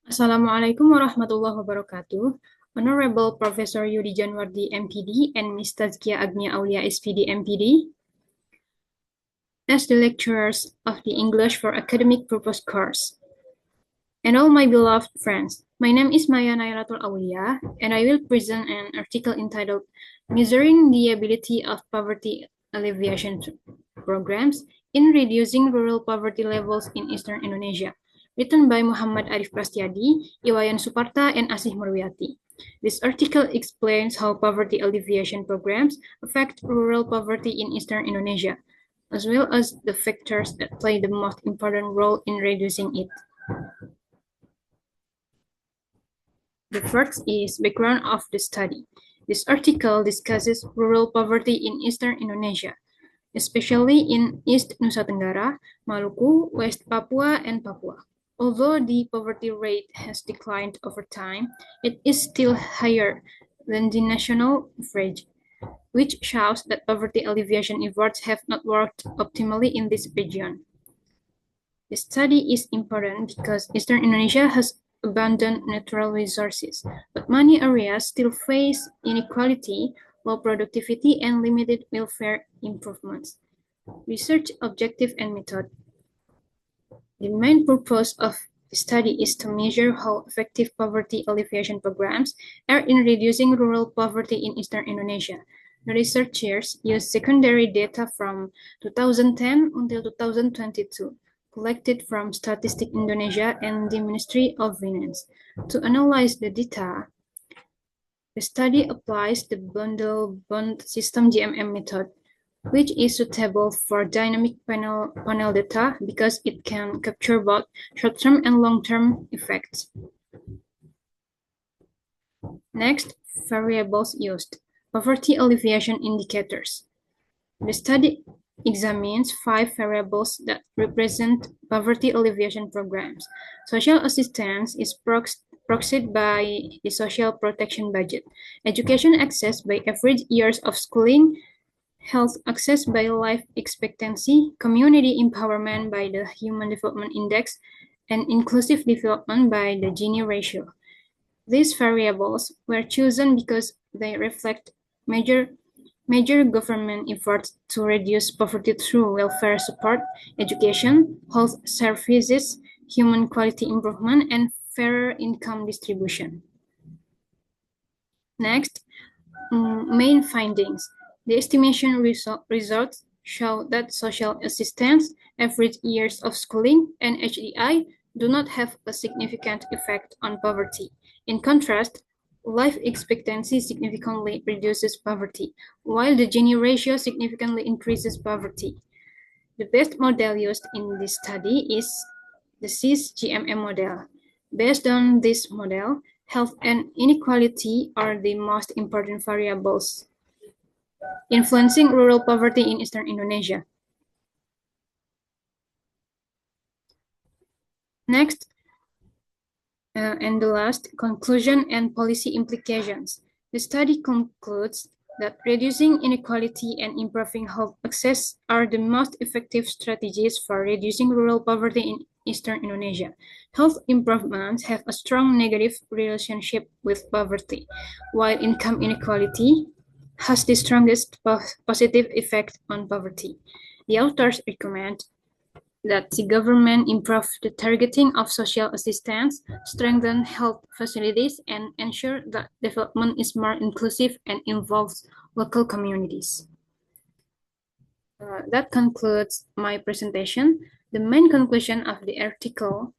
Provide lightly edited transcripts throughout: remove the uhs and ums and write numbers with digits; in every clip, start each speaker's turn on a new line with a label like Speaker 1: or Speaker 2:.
Speaker 1: Assalamualaikum warahmatullahi wabarakatuh. Honorable Professor Yudi Janwardi MPD and Ms. Tazkia Agnia Aulia SPD MPD, as the lecturers of the English for Academic Purpose course, and all my beloved friends. My name is Maya Nairatul Aulia, and I will present an article entitled Measuring the Ability of Poverty Alleviation Programs in Reducing Rural Poverty Levels in Eastern Indonesia, written by Muhammad Arif Prastyadi, Iwayan Suparta, and Asih Murwiati. This article explains how poverty alleviation programs affect rural poverty in Eastern Indonesia, as well as the factors that play the most important role in reducing it. The first is background of the study. This article discusses rural poverty in Eastern Indonesia, especially in East Nusa Tenggara, Maluku, West Papua, and Papua. Although the poverty rate has declined over time, it is still higher than the national average, which shows that poverty alleviation efforts have not worked optimally in this region. The study is important because Eastern Indonesia has abundant natural resources, but many areas still face inequality, low productivity, and limited welfare improvements. Research objective and method. The main purpose of the study is to measure how effective poverty alleviation programs are in reducing rural poverty in Eastern Indonesia. The researchers used secondary data from 2010 until 2022, collected from Statistik Indonesia and the Ministry of Finance. To analyze the data, the study applies the bundle bond system GMM method, which is suitable for dynamic panel data because it can capture both short-term and long-term effects. Next, variables used. Poverty alleviation indicators. The study examines 5 variables that represent poverty alleviation programs. Social assistance is proxied by the social protection budget. Education access by average years of schooling, health access by life expectancy, community empowerment by the Human Development Index, and inclusive development by the Gini ratio. These variables were chosen because they reflect major government efforts to reduce poverty through welfare support, education, health services, human quality improvement, and fairer income distribution. Next, main findings. The estimation results show that social assistance, average years of schooling, and HDI do not have a significant effect on poverty. In contrast, life expectancy significantly reduces poverty, while the Gini ratio significantly increases poverty. The best model used in this study is the CIS-GMM model. Based on this model, health and inequality are the most important variables influencing rural poverty in Eastern Indonesia. Next, and the last, conclusion and policy implications. The study concludes that reducing inequality and improving health access are the most effective strategies for reducing rural poverty in Eastern Indonesia. Health improvements have a strong negative relationship with poverty, while income inequality has the strongest positive effect on poverty. The authors recommend that the government improve the targeting of social assistance, strengthen health facilities, and ensure that development is more inclusive and involves local communities. That concludes my presentation. The main conclusion of the article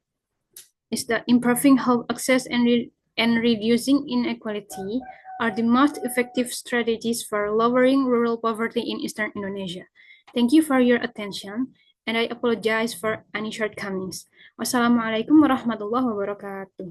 Speaker 1: is that improving health access and reducing inequality are the most effective strategies for lowering rural poverty in Eastern Indonesia. Thank you for your attention, and I apologize for any shortcomings. Wassalamualaikum warahmatullahi wabarakatuh.